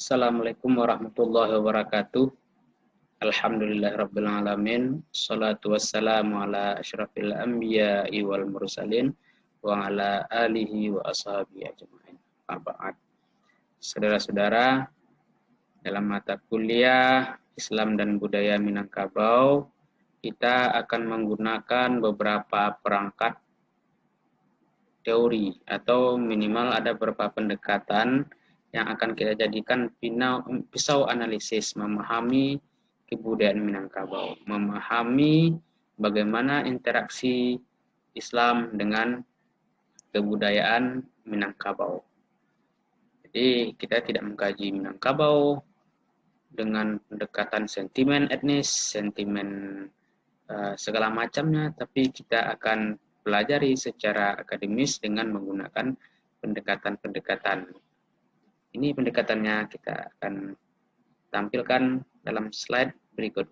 Assalamualaikum warahmatullahi wabarakatuh. Alhamdulillahirabbil alamin. Shalatu wassalamu ala asyrafil anbiya'i wal mursalin wa ala alihi wa ashabihi ajmain. Ba'd. Saudara-saudara, dalam mata kuliah Islam dan Budaya Minangkabau, kita akan menggunakan beberapa perangkat teori atau minimal ada beberapa pendekatan yang akan kita jadikan pisau analisis memahami kebudayaan Minangkabau, memahami bagaimana interaksi Islam dengan kebudayaan Minangkabau. Jadi kita tidak mengkaji Minangkabau dengan pendekatan sentimen etnis, sentimen segala macamnya, tapi kita akan pelajari secara akademis dengan menggunakan pendekatan-pendekatan. Ini pendekatannya kita akan tampilkan dalam slide berikut.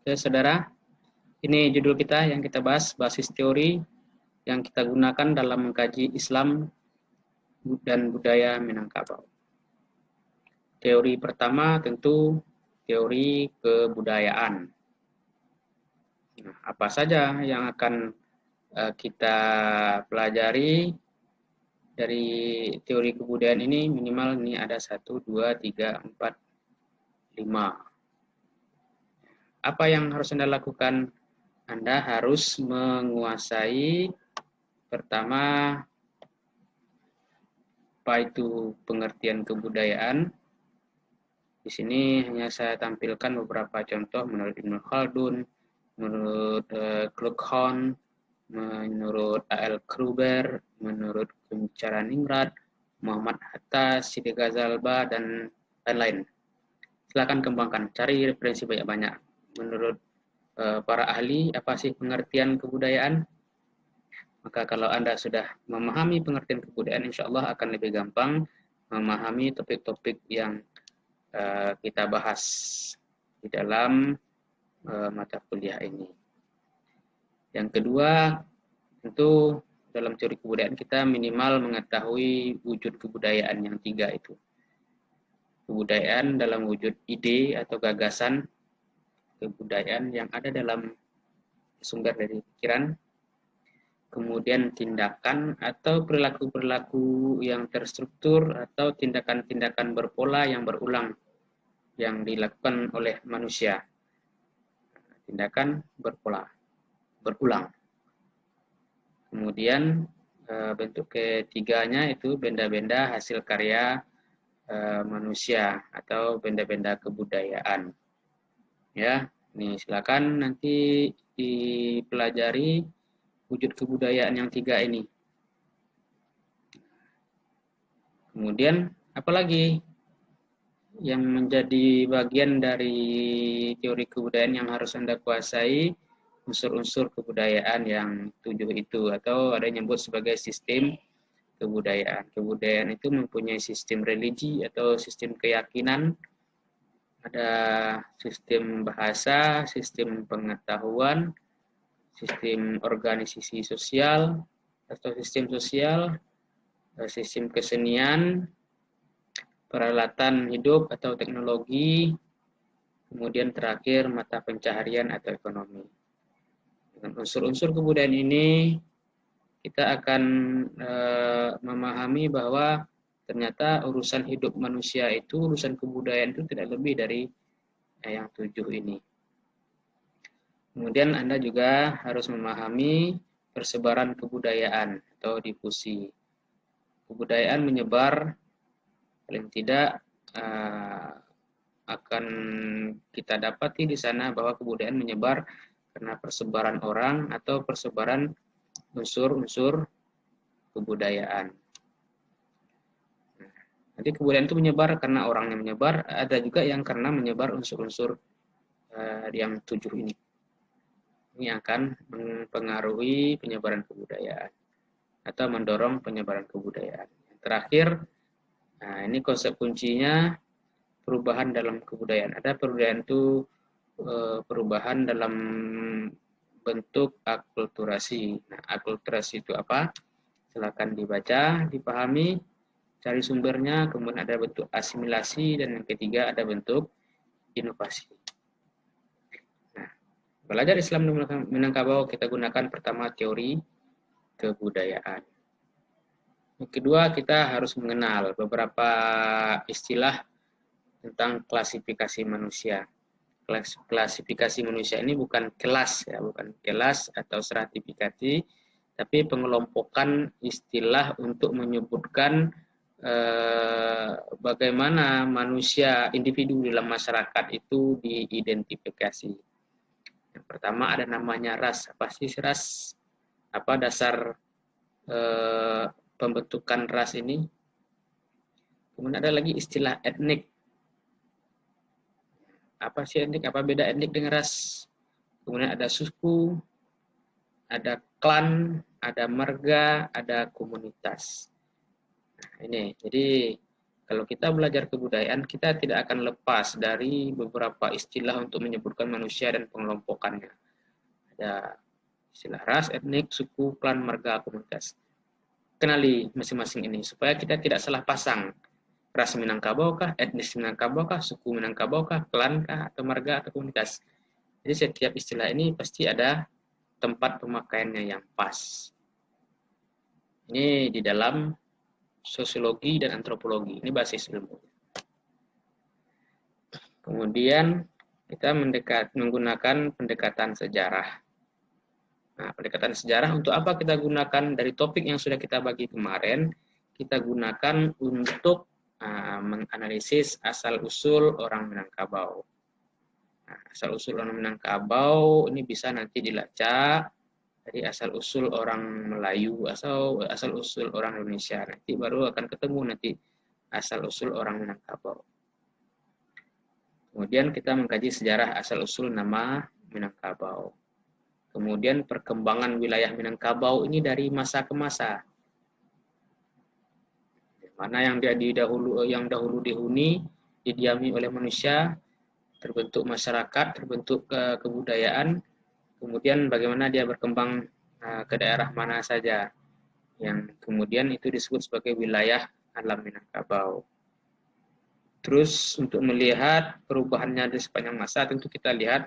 Oke, saudara, ini judul kita yang kita bahas, basis teori yang kita gunakan dalam mengkaji Islam dan budaya Minangkabau. Teori pertama tentu teori kebudayaan. Nah, apa saja yang akan kita pelajari dari teori kebudayaan ini? Minimal ini ada 1, 2, 3, 4, 5. Apa yang harus Anda lakukan? Anda harus menguasai pertama apa itu pengertian kebudayaan. Di sini hanya saya tampilkan beberapa contoh menurut Ibnu Khaldun, menurut Kluckhohn, menurut A.L. Kruber, menurut Kuncharaningrat, Muhammad Hatta, Siti Ghazalba, dan lain-lain. Silakan kembangkan, cari referensi banyak-banyak. Menurut para ahli, apa sih pengertian kebudayaan? Maka kalau Anda sudah memahami pengertian kebudayaan, insya Allah akan lebih gampang memahami topik-topik yang kita bahas di dalam mata kuliah ini. Yang kedua, tentu dalam teori kebudayaan kita minimal mengetahui wujud kebudayaan yang 3 itu. Kebudayaan dalam wujud ide atau gagasan, kebudayaan yang ada dalam sumber dari pikiran, kemudian tindakan atau perilaku-perilaku yang terstruktur atau tindakan-tindakan berpola yang berulang yang dilakukan oleh manusia. Tindakan berpola, berulang. Kemudian bentuk ketiganya itu benda-benda hasil karya manusia atau benda-benda kebudayaan. Ya, ini silakan nanti dipelajari wujud kebudayaan yang 3 ini. Kemudian apalagi yang menjadi bagian dari teori kebudayaan yang harus Anda kuasai? Unsur-unsur kebudayaan yang 7 itu, atau ada yang nyebut sebagai sistem kebudayaan. Kebudayaan itu mempunyai sistem religi atau sistem keyakinan, ada sistem bahasa, sistem pengetahuan, sistem organisasi sosial atau sistem sosial, sistem kesenian, peralatan hidup atau teknologi, kemudian terakhir mata pencaharian atau ekonomi. Dengan unsur-unsur kebudayaan ini, kita akan memahami bahwa ternyata urusan hidup manusia itu, urusan kebudayaan itu tidak lebih dari yang 7 ini. Kemudian Anda juga harus memahami persebaran kebudayaan atau difusi. Kebudayaan menyebar, paling tidak akan kita dapati di sana bahwa kebudayaan menyebar karena persebaran orang atau persebaran unsur-unsur kebudayaan. Jadi kebudayaan itu menyebar karena orangnya menyebar, ada juga yang karena menyebar unsur-unsur yang 7 ini. Ini akan mempengaruhi penyebaran kebudayaan atau mendorong penyebaran kebudayaan. Yang terakhir, Nah, ini konsep kuncinya perubahan dalam kebudayaan. Ada perubahan itu perubahan dalam bentuk akulturasi. Nah, akulturasi itu apa? Silakan dibaca, dipahami, cari sumbernya, kemudian ada bentuk asimilasi, dan yang ketiga ada bentuk inovasi. Nah, belajar Islam di Minangkabau kita gunakan pertama teori kebudayaan. Yang kedua, kita harus mengenal beberapa istilah tentang klasifikasi manusia. Klasifikasi manusia ini bukan kelas ya, bukan kelas atau stratifikasi, tapi pengelompokan istilah untuk menyebutkan bagaimana manusia individu dalam masyarakat itu diidentifikasi. Yang pertama ada namanya ras. Apa sih ras? Apa dasar pembentukan ras ini? Kemudian ada lagi istilah etnik. Apa sih etnik? Apa beda etnik dengan ras? Kemudian ada suku, ada klan, ada marga, ada komunitas. Nah, ini. Jadi kalau kita belajar kebudayaan, kita tidak akan lepas dari beberapa istilah untuk menyebutkan manusia dan pengelompokannya. Ada istilah ras, etnik, suku, klan, marga, komunitas. Kenali masing-masing ini supaya kita tidak salah pasang. Ras Minangkabau kah, etnis Minangkabau kah, suku Minangkabau kah, klan kah, atau marga atau komunitas. Jadi setiap istilah ini pasti ada tempat pemakaiannya yang pas. Ini di dalam sosiologi dan antropologi. Ini basis ilmu. Kemudian kita menggunakan pendekatan sejarah. Nah, pendekatan sejarah untuk apa kita gunakan? Dari topik yang sudah kita bagi kemarin, kita gunakan untuk menganalisis asal-usul orang Minangkabau. Nah, asal-usul orang Minangkabau ini bisa nanti dilacak dari asal-usul orang Melayu, asal-usul orang Indonesia. Nanti baru akan ketemu nanti asal-usul orang Minangkabau. Kemudian kita mengkaji sejarah asal-usul nama Minangkabau. Kemudian perkembangan wilayah Minangkabau ini dari masa ke masa. Mana yang dahulu dihuni, didiami oleh manusia, terbentuk masyarakat, terbentuk kebudayaan, kemudian bagaimana dia berkembang ke daerah mana saja, yang kemudian itu disebut sebagai wilayah alam Minangkabau. Terus untuk melihat perubahannya di sepanjang masa, tentu kita lihat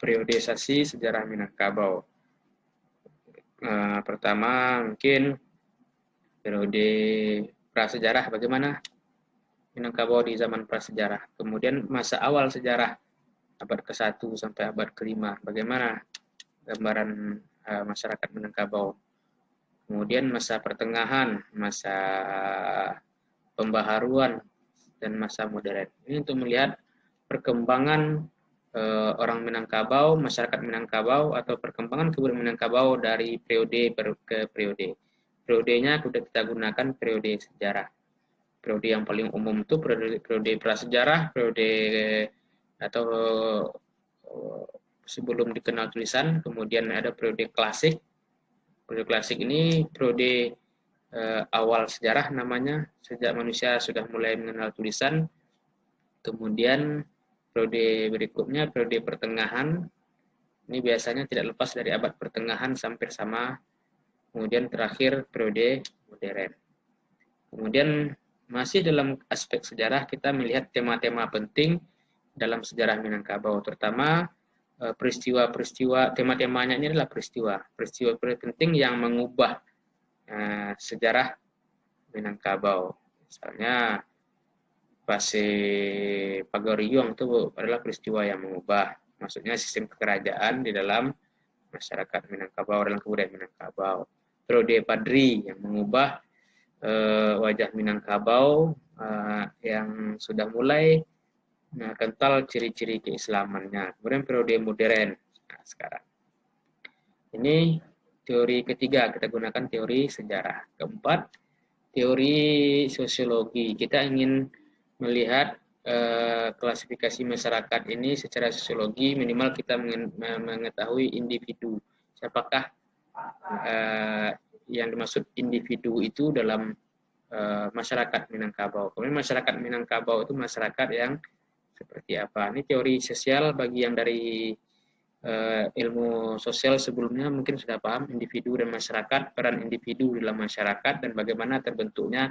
periodisasi sejarah Minangkabau. Pertama mungkin periode prasejarah, bagaimana Minangkabau di zaman prasejarah. Kemudian masa awal sejarah, abad ke-1 sampai abad ke-5, bagaimana gambaran masyarakat Minangkabau. Kemudian masa pertengahan, masa pembaharuan, dan masa modern. Ini untuk melihat perkembangan orang Minangkabau, masyarakat Minangkabau, atau perkembangan kebudayaan Minangkabau dari periode ke periode. Periodenya sudah kita gunakan periode sejarah. Periode yang paling umum itu periode prasejarah, periode atau sebelum dikenal tulisan, kemudian ada periode klasik. Periode klasik ini periode awal sejarah namanya, sejak manusia sudah mulai mengenal tulisan. Kemudian periode berikutnya, periode pertengahan, ini biasanya tidak lepas dari abad pertengahan sampai sama. Kemudian terakhir periode modern. Kemudian masih dalam aspek sejarah, kita melihat tema-tema penting dalam sejarah Minangkabau, terutama peristiwa-peristiwa, tema-temanya ini adalah peristiwa penting yang mengubah sejarah Minangkabau. Misalnya Pase Pagoriong itu adalah peristiwa yang mengubah, maksudnya sistem kekerajaan di dalam masyarakat Minangkabau, dalam kebudayaan Minangkabau. Periode Padri yang mengubah wajah Minangkabau yang sudah mulai kental ciri-ciri keislamannya. Kemudian periode modern. Nah, sekarang ini teori ketiga, kita gunakan teori sejarah. Keempat, teori sosiologi. Kita ingin melihat klasifikasi masyarakat ini secara sosiologi, minimal kita mengetahui individu. Siapakah yang dimaksud individu itu dalam masyarakat Minangkabau. Kemudian masyarakat Minangkabau itu masyarakat yang seperti apa? Ini teori sosial bagi yang dari ilmu sosial sebelumnya mungkin sudah paham individu dan masyarakat, peran individu dalam masyarakat dan bagaimana terbentuknya,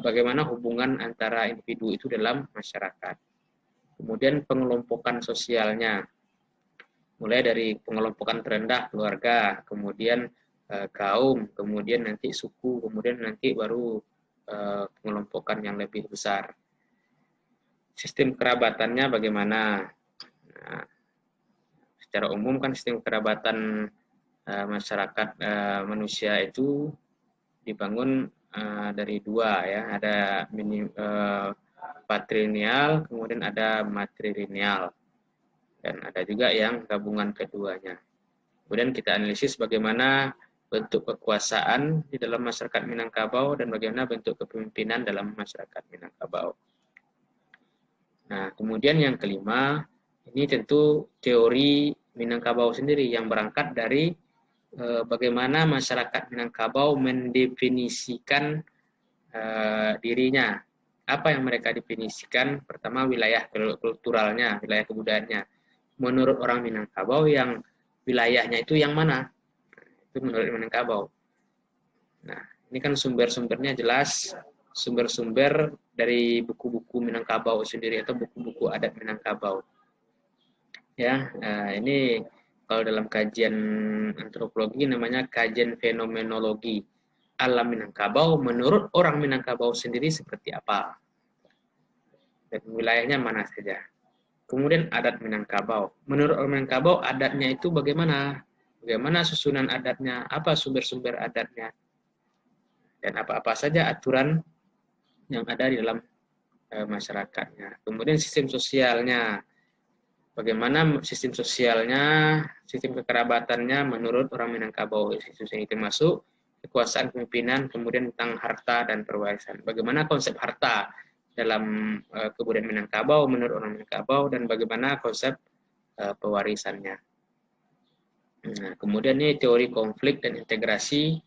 bagaimana hubungan antara individu itu dalam masyarakat. Kemudian pengelompokan sosialnya, mulai dari pengelompokan terendah keluarga, kemudian kaum, kemudian nanti suku, kemudian nanti baru pengelompokan yang lebih besar. Sistem kerabatannya bagaimana? Nah, secara umum kan sistem kerabatan masyarakat manusia itu dibangun dari dua ya, ada patrilineal, kemudian ada matrilineal, dan ada juga yang gabungan keduanya. Kemudian kita analisis bagaimana bentuk kekuasaan di dalam masyarakat Minangkabau dan bagaimana bentuk kepemimpinan dalam masyarakat Minangkabau. Nah, kemudian yang kelima, ini tentu teori Minangkabau sendiri yang berangkat dari bagaimana masyarakat Minangkabau mendefinisikan dirinya. Apa yang mereka definisikan? Pertama, wilayah kulturalnya, wilayah kebudayaannya. Menurut orang Minangkabau, yang wilayahnya itu yang mana? Itu menurut Minangkabau. Nah, ini kan sumber-sumbernya jelas, sumber-sumber dari buku-buku Minangkabau sendiri atau buku-buku adat Minangkabau. Ya, ini kalau dalam kajian antropologi namanya kajian fenomenologi alam Minangkabau menurut orang Minangkabau sendiri seperti apa dan wilayahnya mana saja. Kemudian adat Minangkabau, menurut orang Minangkabau adatnya itu bagaimana, bagaimana susunan adatnya, apa sumber-sumber adatnya, dan apa-apa saja aturan yang ada di dalam masyarakatnya. Kemudian sistem sosialnya, bagaimana sistem sosialnya, sistem kekerabatannya menurut orang Minangkabau. Sistem itu termasuk kekuasaan pemimpinan, kemudian tentang harta dan perwarisan. Bagaimana konsep harta dalam kebudayaan Minangkabau menurut orang Minangkabau dan bagaimana konsep pewarisannya. Nah, kemudian ini teori konflik dan integrasi,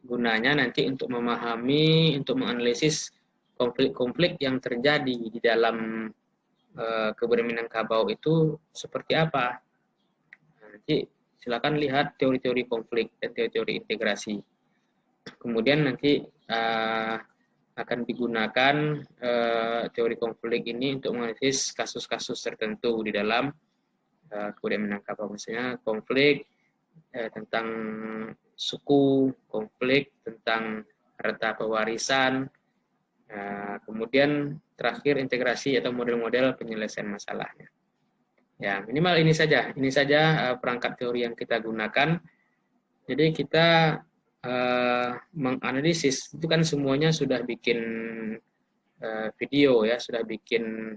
gunanya nanti untuk memahami, untuk menganalisis konflik-konflik yang terjadi di dalam kebudayaan Minangkabau itu seperti apa. Nanti silakan lihat teori-teori konflik dan teori-teori integrasi. Kemudian nanti akan digunakan teori konflik ini untuk menganalisis kasus-kasus tertentu di dalam kebudayaan Minangkabau. Misalnya konflik tentang suku, konflik tentang harta pewarisan, kemudian terakhir integrasi atau model-model penyelesaian masalahnya. Ya, minimal ini saja perangkat teori yang kita gunakan. Jadi kita menganalisis itu kan semuanya sudah bikin video ya, sudah bikin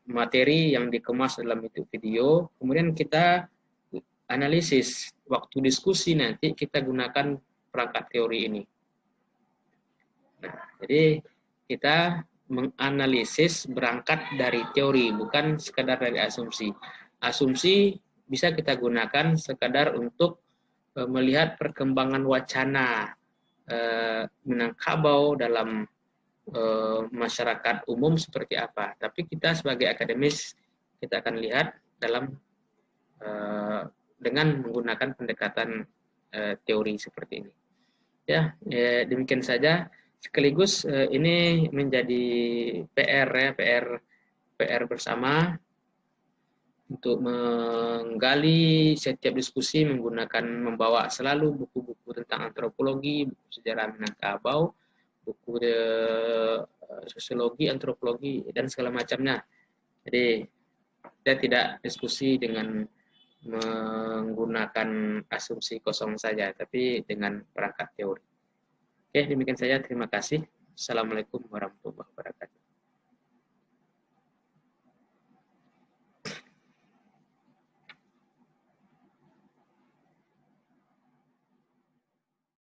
materi yang dikemas dalam itu video. Kemudian kita analisis, waktu diskusi nanti kita gunakan perangkat teori ini. Nah, jadi kita menganalisis berangkat dari teori, bukan sekadar dari asumsi. Asumsi bisa kita gunakan sekadar untuk melihat perkembangan wacana Minangkabau dalam masyarakat umum seperti apa. Tapi kita sebagai akademis, kita akan lihat dalam dengan menggunakan pendekatan teori seperti ini. Ya, demikian saja. Sekaligus ini menjadi PR ya, PR bersama untuk menggali setiap diskusi menggunakan membawa selalu buku-buku tentang antropologi, buku sejarah Minangkabau, buku sosiologi, antropologi dan segala macamnya. Jadi kita tidak diskusi dengan menggunakan asumsi kosong saja, tapi dengan perangkat teori. Oke, demikian saja. Terima kasih. Assalamualaikum warahmatullahi wabarakatuh.